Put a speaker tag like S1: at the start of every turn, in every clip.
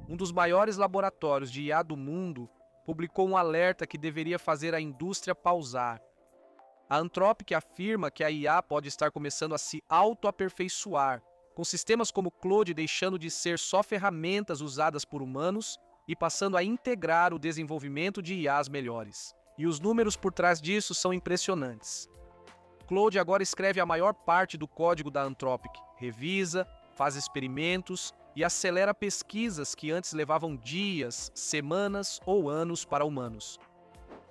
S1: Um dos maiores laboratórios de IA do mundo publicou um alerta que deveria fazer a indústria pausar. A Anthropic afirma que a IA pode estar começando a se autoaperfeiçoar, com sistemas como Claude deixando de ser só ferramentas usadas por humanos e passando a integrar o desenvolvimento de IAs melhores. E os números por trás disso são impressionantes. Claude agora escreve a maior parte do código da Anthropic, revisa, faz experimentos e acelera pesquisas que antes levavam dias, semanas ou anos para humanos.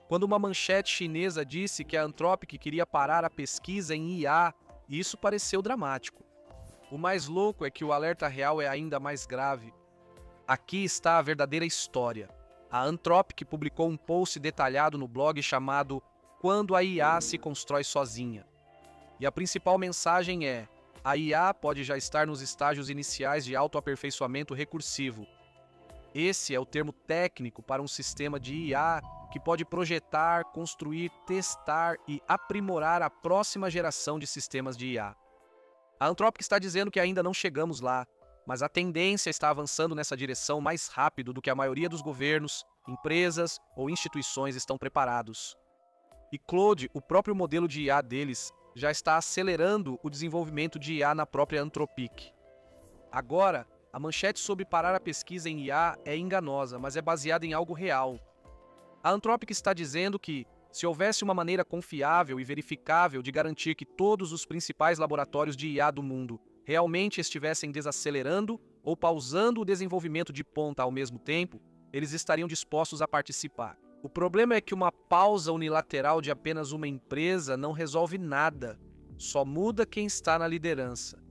S1: Quando uma manchete chinesa disse que a Anthropic queria parar a pesquisa em IA, isso pareceu dramático. O mais louco é que o alerta real é ainda mais grave. Aqui está a verdadeira história. A Anthropic publicou um post detalhado no blog chamado Quando a IA se constrói sozinha. E a principal mensagem é: a IA pode já estar nos estágios iniciais de autoaperfeiçoamento recursivo. Esse é o termo técnico para um sistema de IA que pode projetar, construir, testar e aprimorar a próxima geração de sistemas de IA. A Anthropic está dizendo que ainda não chegamos lá, mas a tendência está avançando nessa direção mais rápido do que a maioria dos governos, empresas ou instituições estão preparados. E Claude, o próprio modelo de IA deles, já está acelerando o desenvolvimento de IA na própria Anthropic. Agora, a manchete sobre parar a pesquisa em IA é enganosa, mas é baseada em algo real. A Anthropic está dizendo que, se houvesse uma maneira confiável e verificável de garantir que todos os principais laboratórios de IA do mundo realmente estivessem desacelerando ou pausando o desenvolvimento de ponta ao mesmo tempo, eles estariam dispostos a participar. O problema é que uma pausa unilateral de apenas uma empresa não resolve nada, só muda quem está na liderança.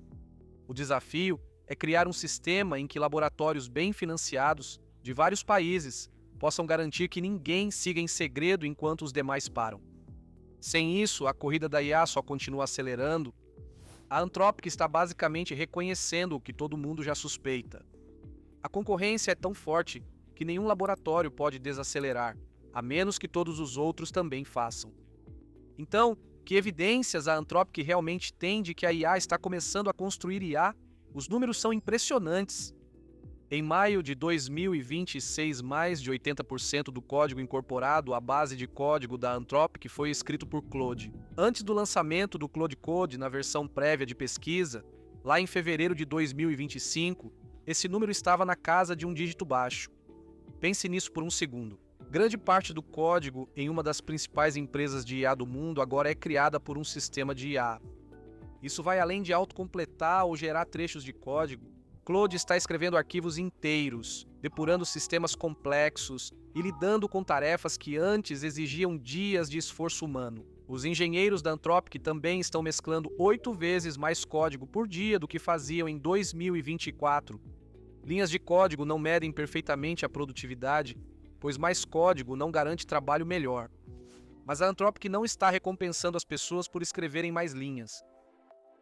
S1: O desafio é criar um sistema em que laboratórios bem financiados, de vários países, possam garantir que ninguém siga em segredo enquanto os demais param. Sem isso, a corrida da IA só continua acelerando. A Anthropic está basicamente reconhecendo o que todo mundo já suspeita. A concorrência é tão forte que nenhum laboratório pode desacelerar, a menos que todos os outros também façam. Então, que evidências a Anthropic realmente tem de que a IA está começando a construir IA? Os números são impressionantes. Em maio de 2026, mais de 80% do código incorporado à base de código da Anthropic foi escrito por Claude. Antes do lançamento do Claude Code na versão prévia de pesquisa, lá em fevereiro de 2025, esse número estava na casa de um dígito baixo. Pense nisso por um segundo. Grande parte do código em uma das principais empresas de IA do mundo agora é criada por um sistema de IA. Isso vai além de autocompletar ou gerar trechos de código. Claude está escrevendo arquivos inteiros, depurando sistemas complexos e lidando com tarefas que antes exigiam dias de esforço humano. Os engenheiros da Anthropic também estão mesclando 8 vezes mais código por dia do que faziam em 2024. Linhas de código não medem perfeitamente a produtividade, pois mais código não garante trabalho melhor. Mas a Anthropic não está recompensando as pessoas por escreverem mais linhas.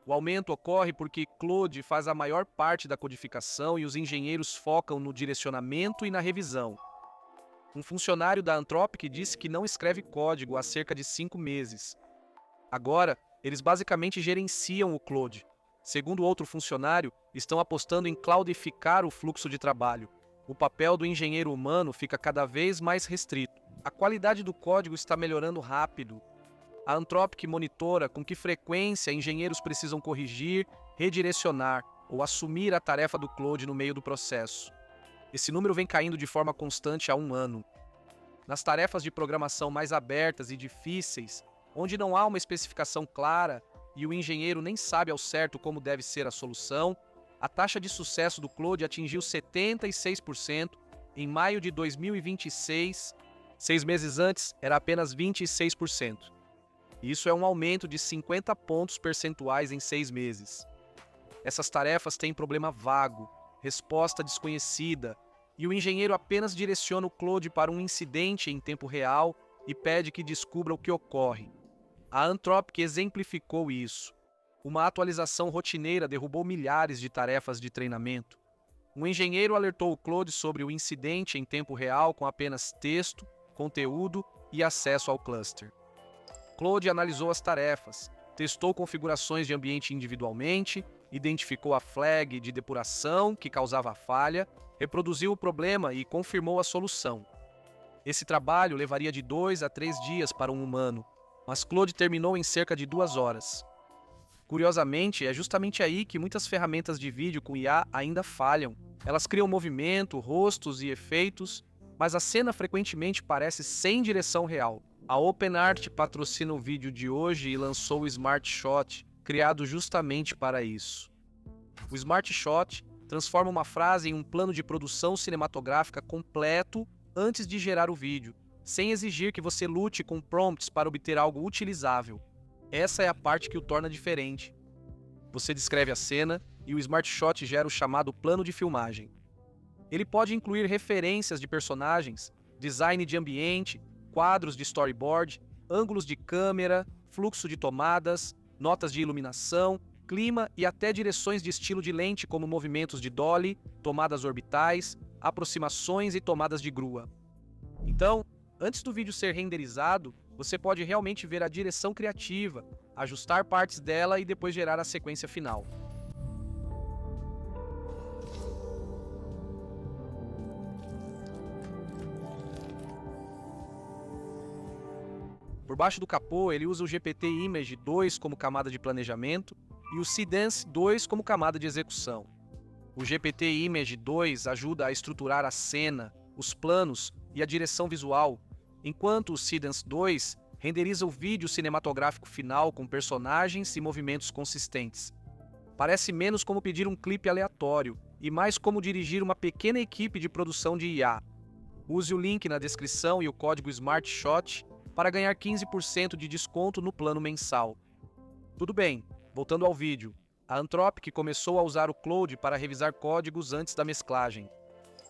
S1: O aumento ocorre porque Claude faz a maior parte da codificação e os engenheiros focam no direcionamento e na revisão. Um funcionário da Anthropic disse que não escreve código há cerca de 5 meses. Agora, eles basicamente gerenciam o Claude. Segundo outro funcionário, estão apostando em cloudificar o fluxo de trabalho. O papel do engenheiro humano fica cada vez mais restrito. A qualidade do código está melhorando rápido. A Anthropic monitora com que frequência engenheiros precisam corrigir, redirecionar ou assumir a tarefa do Claude no meio do processo. Esse número vem caindo de forma constante há um ano. Nas tarefas de programação mais abertas e difíceis, onde não há uma especificação clara e o engenheiro nem sabe ao certo como deve ser a solução, a taxa de sucesso do Claude atingiu 76% em maio de 2026. 6 meses antes, era apenas 26%. Isso é um aumento de 50 pontos percentuais em 6 meses. Essas tarefas têm problema vago, resposta desconhecida, e o engenheiro apenas direciona o Claude para um incidente em tempo real e pede que descubra o que ocorre. A Anthropic exemplificou isso. Uma atualização rotineira derrubou milhares de tarefas de treinamento. Um engenheiro alertou o Claude sobre o incidente em tempo real com apenas texto, conteúdo e acesso ao cluster. Claude analisou as tarefas, testou configurações de ambiente individualmente, identificou a flag de depuração que causava a falha reproduziu o problema e confirmou a solução. Esse trabalho levaria de 2 a 3 dias para um humano, mas Claude terminou em cerca de 2 horas. Curiosamente, é justamente aí que muitas ferramentas de vídeo com IA ainda falham. Elas criam movimento, rostos e efeitos, mas a cena frequentemente parece sem direção real. A OpenArt patrocina o vídeo de hoje e lançou o Smart Shot, criado justamente para isso. O Smart Shot transforma uma frase em um plano de produção cinematográfica completo antes de gerar o vídeo, sem exigir que você lute com prompts para obter algo utilizável. Essa é a parte que o torna diferente. Você descreve a cena e o Smart Shot gera o chamado plano de filmagem. Ele pode incluir referências de personagens, design de ambiente, quadros de storyboard, ângulos de câmera, fluxo de tomadas, notas de iluminação, clima e até direções de estilo de lente como movimentos de dolly, tomadas orbitais, aproximações e tomadas de grua. Então, antes do vídeo ser renderizado, você pode realmente ver a direção criativa, ajustar partes dela e depois gerar a sequência final. Por baixo do capô, ele usa o GPT-Image 2 como camada de planejamento e o Seedance 2 como camada de execução. O GPT-Image 2 ajuda a estruturar a cena, os planos e a direção visual, enquanto o Seedance 2 renderiza o vídeo cinematográfico final com personagens e movimentos consistentes. Parece menos como pedir um clipe aleatório e mais como dirigir uma pequena equipe de produção de IA. Use o link na descrição e o código Smart Shot para ganhar 15% de desconto no plano mensal. Tudo bem, voltando ao vídeo. A Anthropic começou a usar o Claude para revisar códigos antes da mesclagem.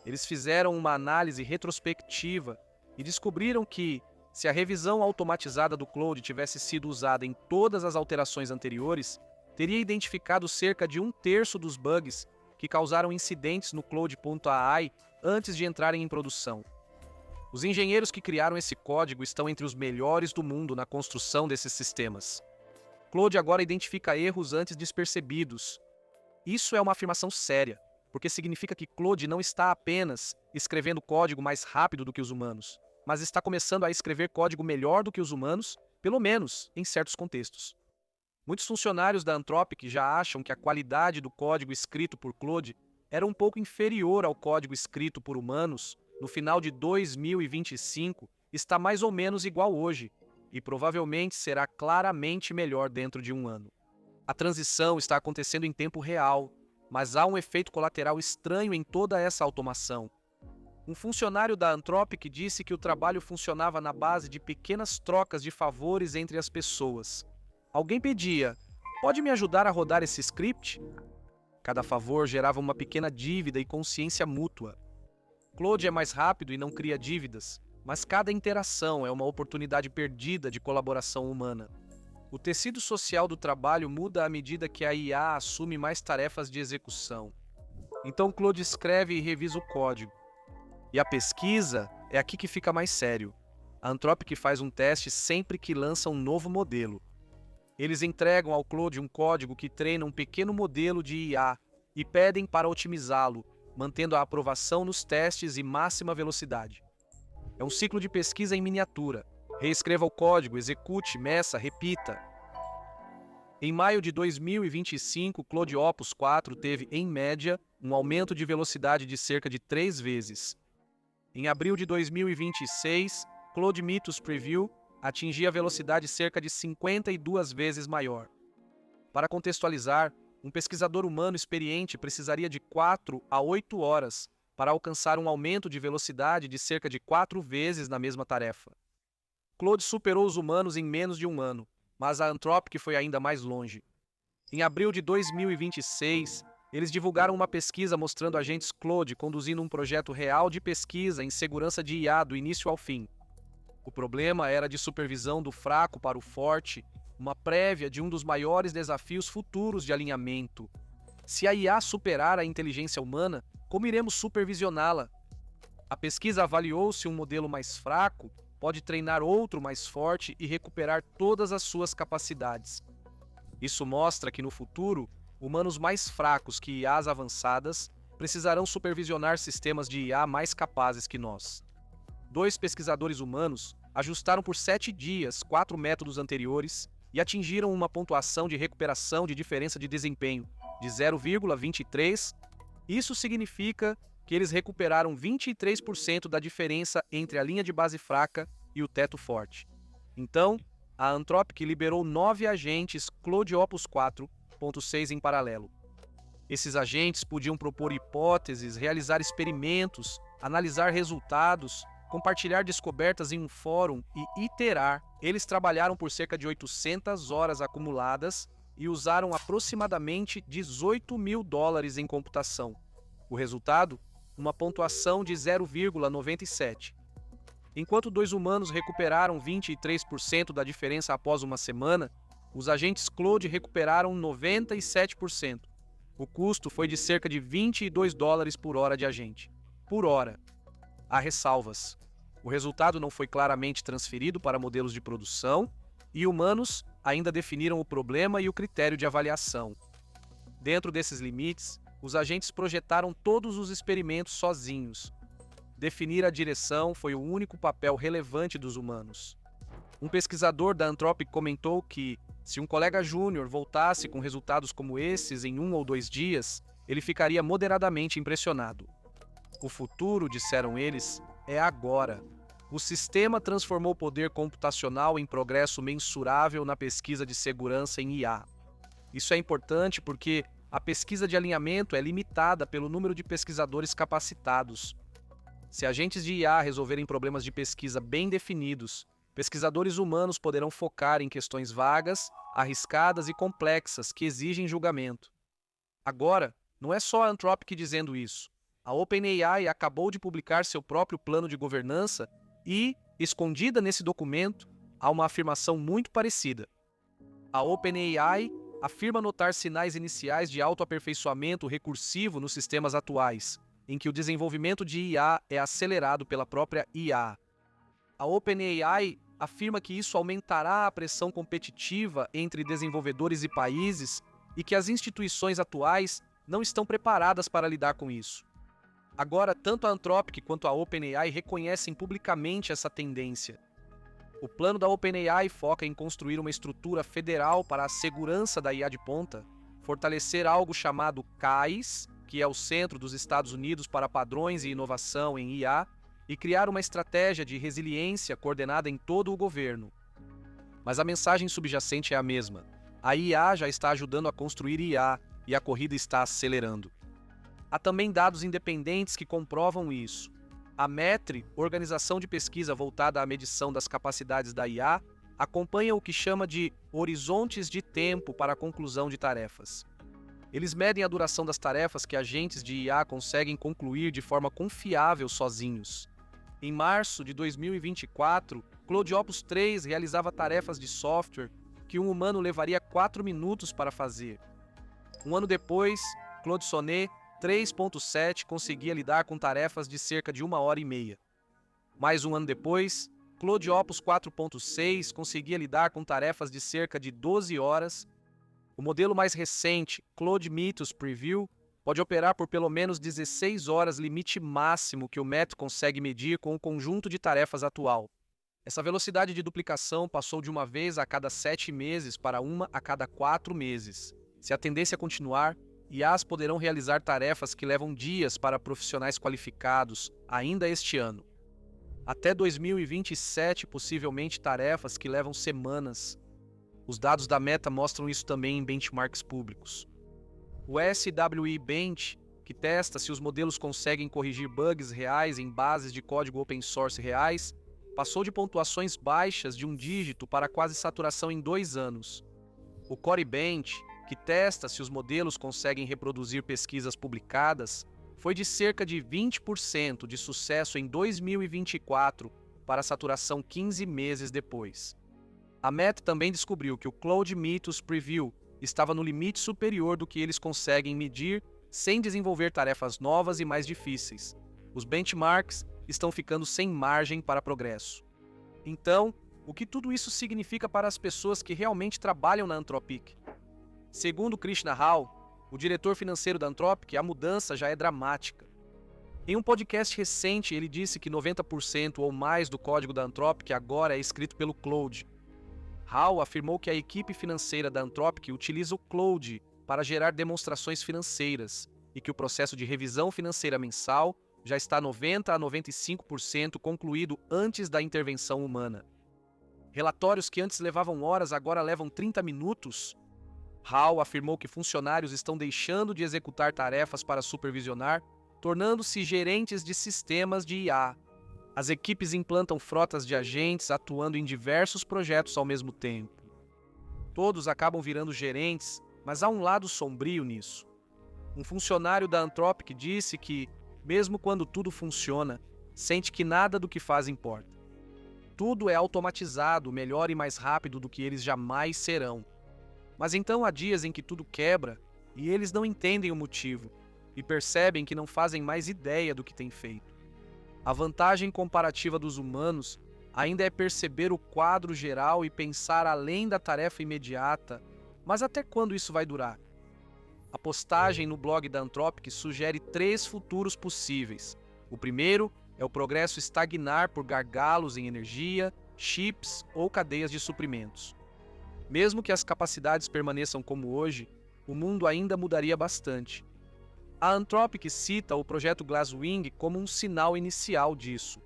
S1: Eles fizeram uma análise retrospectiva e descobriram que, se a revisão automatizada do Claude tivesse sido usada em todas as alterações anteriores, teria identificado cerca de 1/3 dos bugs que causaram incidentes no Claude.ai antes de entrarem em produção. Os engenheiros que criaram esse código estão entre os melhores do mundo na construção desses sistemas. Claude agora identifica erros antes despercebidos. Isso é uma afirmação séria, porque significa que Claude não está apenas escrevendo código mais rápido do que os humanos, mas está começando a escrever código melhor do que os humanos, pelo menos em certos contextos. Muitos funcionários da Anthropic já acham que a qualidade do código escrito por Claude era um pouco inferior ao código escrito por humanos no final de 2025, está mais ou menos igual hoje, e provavelmente será claramente melhor dentro de um ano. A transição está acontecendo em tempo real, mas há um efeito colateral estranho em toda essa automação. Um funcionário da Anthropic disse que o trabalho funcionava na base de pequenas trocas de favores entre as pessoas. Alguém pedia: "Pode me ajudar a rodar esse script?" Cada favor gerava uma pequena dívida e consciência mútua. Claude é mais rápido e não cria dívidas, mas cada interação é uma oportunidade perdida de colaboração humana. O tecido social do trabalho muda à medida que a IA assume mais tarefas de execução. Então Claude escreve e revisa o código. E a pesquisa é aqui que fica mais sério. A Anthropic faz um teste sempre que lança um novo modelo. Eles entregam ao Claude um código que treina um pequeno modelo de IA e pedem para otimizá-lo, mantendo a aprovação nos testes e máxima velocidade. É um ciclo de pesquisa em miniatura. Reescreva o código, execute, meça, repita. Em maio de 2025, Claude Opus 4 teve, em média, um aumento de velocidade de cerca de 3 vezes. Em abril de 2026, Claude Mythos Preview atingia velocidade cerca de 52 vezes maior. Para contextualizar, um pesquisador humano experiente precisaria de 4 a 8 horas para alcançar um aumento de velocidade de cerca de 4 vezes na mesma tarefa. Claude superou os humanos em menos de um ano, mas a Anthropic foi ainda mais longe. Em abril de 2026, eles divulgaram uma pesquisa mostrando agentes Claude conduzindo um projeto real de pesquisa em segurança de IA do início ao fim. O problema era de supervisão do fraco para o forte, uma prévia de um dos maiores desafios futuros de alinhamento. Se a IA superar a inteligência humana, como iremos supervisioná-la? A pesquisa avaliou se um modelo mais fraco pode treinar outro mais forte e recuperar todas as suas capacidades. Isso mostra que no futuro, humanos mais fracos que IAs avançadas precisarão supervisionar sistemas de IA mais capazes que nós. 2 pesquisadores humanos ajustaram por 7 dias 4 métodos anteriores e atingiram uma pontuação de recuperação de diferença de desempenho de 0,23. Isso significa que eles recuperaram 23% da diferença entre a linha de base fraca e o teto forte. Então, a Anthropic liberou 9 agentes Claude Opus 4.6 em paralelo. Esses agentes podiam propor hipóteses, realizar experimentos, analisar resultados, compartilhar descobertas em um fórum e iterar. Eles trabalharam por cerca de 800 horas acumuladas e usaram aproximadamente $18 mil em computação. O resultado? Uma pontuação de 0,97. Enquanto 2 humanos recuperaram 23% da diferença após uma semana, os agentes Claude recuperaram 97%. O custo foi de cerca de $22 por hora de agente. Por hora. Há ressalvas. O resultado não foi claramente transferido para modelos de produção e humanos ainda definiram o problema e o critério de avaliação. Dentro desses limites, os agentes projetaram todos os experimentos sozinhos. Definir a direção foi o único papel relevante dos humanos. Um pesquisador da Anthropic comentou que, se um colega júnior voltasse com resultados como esses em 1 ou 2 dias, ele ficaria moderadamente impressionado. O futuro, disseram eles, é agora. O sistema transformou o poder computacional em progresso mensurável na pesquisa de segurança em IA. Isso é importante porque a pesquisa de alinhamento é limitada pelo número de pesquisadores capacitados. Se agentes de IA resolverem problemas de pesquisa bem definidos, pesquisadores humanos poderão focar em questões vagas, arriscadas e complexas que exigem julgamento. Agora, não é só a Anthropic dizendo isso. A OpenAI acabou de publicar seu próprio plano de governança e, escondida nesse documento, há uma afirmação muito parecida. A OpenAI afirma notar sinais iniciais de autoaperfeiçoamento recursivo nos sistemas atuais, em que o desenvolvimento de IA é acelerado pela própria IA. A OpenAI afirma que isso aumentará a pressão competitiva entre desenvolvedores e países e que as instituições atuais não estão preparadas para lidar com isso. Agora, tanto a Anthropic quanto a OpenAI reconhecem publicamente essa tendência. O plano da OpenAI foca em construir uma estrutura federal para a segurança da IA de ponta, fortalecer algo chamado CAIS, que é o Centro dos Estados Unidos para Padrões e Inovação em IA, e criar uma estratégia de resiliência coordenada em todo o governo. Mas a mensagem subjacente é a mesma. A IA já está ajudando a construir IA e a corrida está acelerando. Há também dados independentes que comprovam isso. A METRE, organização de pesquisa voltada à medição das capacidades da IA, acompanha o que chama de horizontes de tempo para a conclusão de tarefas. Eles medem a duração das tarefas que agentes de IA conseguem concluir de forma confiável sozinhos. Em março de 2024, Claude Opus 3 realizava tarefas de software que um humano levaria 4 minutos para fazer. Um ano depois, Claude Sonnet 3.7 conseguia lidar com tarefas de cerca de 1h30. Mais um ano depois, Claude Opus 4.6 conseguia lidar com tarefas de cerca de 12 horas. O modelo mais recente, Claude Mythos Preview, pode operar por pelo menos 16 horas, limite máximo que o MET consegue medir com o conjunto de tarefas atual. Essa velocidade de duplicação passou de uma vez a cada 7 meses para uma a cada 4 meses. Se a tendência continuar, IAs poderão realizar tarefas que levam dias para profissionais qualificados ainda este ano. Até 2027, possivelmente tarefas que levam semanas. Os dados da Meta mostram isso também em benchmarks públicos. O SWE Bench, que testa se os modelos conseguem corrigir bugs reais em bases de código open source reais, passou de pontuações baixas de 1 dígito para quase saturação em 2 anos. O Core Bench, que testa se os modelos conseguem reproduzir pesquisas publicadas, foi de cerca de 20% de sucesso em 2024 para saturação 15 meses depois. A Meta também descobriu que o Claude Mythos Preview estava no limite superior do que eles conseguem medir sem desenvolver tarefas novas e mais difíceis. Os benchmarks estão ficando sem margem para progresso. Então, o que tudo isso significa para as pessoas que realmente trabalham na Anthropic? Segundo Krishna Rao, o diretor financeiro da Anthropic, a mudança já é dramática. Em um podcast recente, ele disse que 90% ou mais do código da Anthropic agora é escrito pelo Claude. Hall afirmou que a equipe financeira da Anthropic utiliza o Claude para gerar demonstrações financeiras e que o processo de revisão financeira mensal já está 90 a 95% concluído antes da intervenção humana. Relatórios que antes levavam horas agora levam 30 minutos. Hall afirmou que funcionários estão deixando de executar tarefas para supervisionar, tornando-se gerentes de sistemas de IA. As equipes implantam frotas de agentes atuando em diversos projetos ao mesmo tempo. Todos acabam virando gerentes, mas há um lado sombrio nisso. Um funcionário da Anthropic disse que, mesmo quando tudo funciona, sente que nada do que faz importa. Tudo é automatizado, melhor e mais rápido do que eles jamais serão. Mas então há dias em que tudo quebra e eles não entendem o motivo e percebem que não fazem mais ideia do que têm feito. A vantagem comparativa dos humanos ainda é perceber o quadro geral e pensar além da tarefa imediata, mas até quando isso vai durar? A postagem no blog da Anthropic sugere 3 futuros possíveis. O primeiro é o progresso estagnar por gargalos em energia, chips ou cadeias de suprimentos. Mesmo que as capacidades permaneçam como hoje, o mundo ainda mudaria bastante. A Anthropic cita o projeto Glasswing como um sinal inicial disso.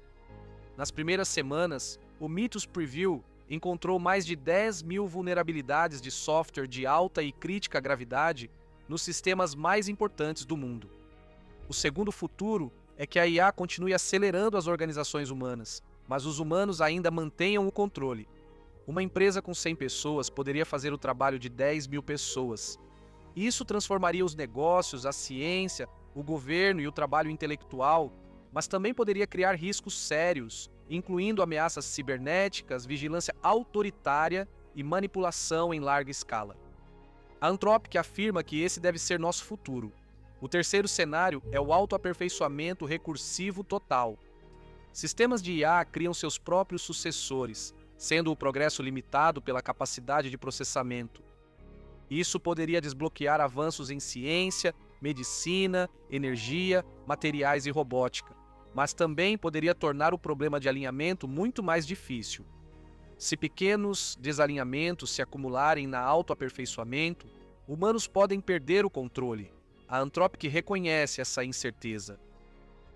S1: Nas primeiras semanas, o Mythos Preview encontrou mais de 10.000 vulnerabilidades de software de alta e crítica gravidade nos sistemas mais importantes do mundo. O segundo futuro é que a IA continue acelerando as organizações humanas, mas os humanos ainda mantenham o controle. Uma empresa com 100 pessoas poderia fazer o trabalho de 10.000 pessoas. Isso transformaria os negócios, a ciência, o governo e o trabalho intelectual, mas também poderia criar riscos sérios, incluindo ameaças cibernéticas, vigilância autoritária e manipulação em larga escala. A Anthropic afirma que esse deve ser nosso futuro. O terceiro cenário é o autoaperfeiçoamento recursivo total. Sistemas de IA criam seus próprios sucessores, sendo o progresso limitado pela capacidade de processamento. Isso poderia desbloquear avanços em ciência, medicina, energia, materiais e robótica, mas também poderia tornar o problema de alinhamento muito mais difícil. Se pequenos desalinhamentos se acumularem na autoaperfeiçoamento, humanos podem perder o controle. A Anthropic reconhece essa incerteza.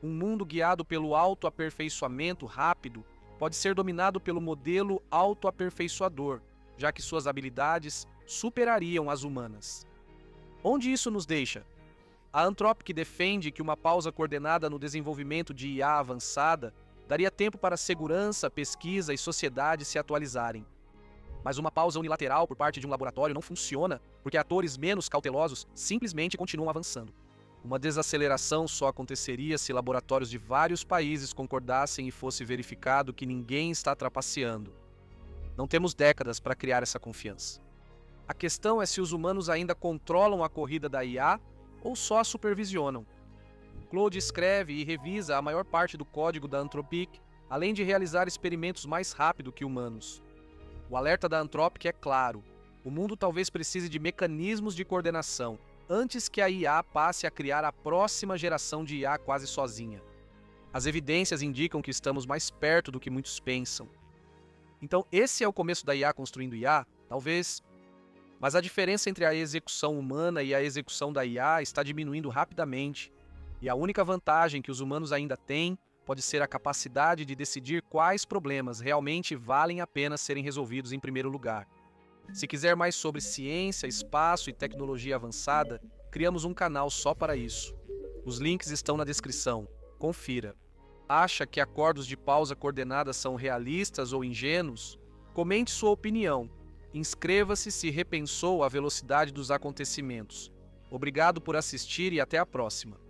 S1: Um mundo guiado pelo autoaperfeiçoamento rápido pode ser dominado pelo modelo autoaperfeiçoador, já que suas habilidades superariam as humanas. Onde isso nos deixa? A Anthropic defende que uma pausa coordenada no desenvolvimento de IA avançada daria tempo para segurança, pesquisa e sociedade se atualizarem. Mas uma pausa unilateral por parte de um laboratório não funciona, porque atores menos cautelosos simplesmente continuam avançando. Uma desaceleração só aconteceria se laboratórios de vários países concordassem e fosse verificado que ninguém está trapaceando. Não temos décadas para criar essa confiança. A questão é se os humanos ainda controlam a corrida da IA ou só a supervisionam. Claude escreve e revisa a maior parte do código da Anthropic, além de realizar experimentos mais rápido que humanos. O alerta da Anthropic é claro: o mundo talvez precise de mecanismos de coordenação antes que a IA passe a criar a próxima geração de IA quase sozinha. As evidências indicam que estamos mais perto do que muitos pensam. Então, esse é o começo da IA construindo IA? Talvez. Mas a diferença entre a execução humana e a execução da IA está diminuindo rapidamente, e a única vantagem que os humanos ainda têm pode ser a capacidade de decidir quais problemas realmente valem a pena serem resolvidos em primeiro lugar. Se quiser mais sobre ciência, espaço e tecnologia avançada, criamos um canal só para isso. Os links estão na descrição. Confira. Acha que acordos de pausa coordenada são realistas ou ingênuos? Comente sua opinião. Inscreva-se se repensou a velocidade dos acontecimentos. Obrigado por assistir e até a próxima.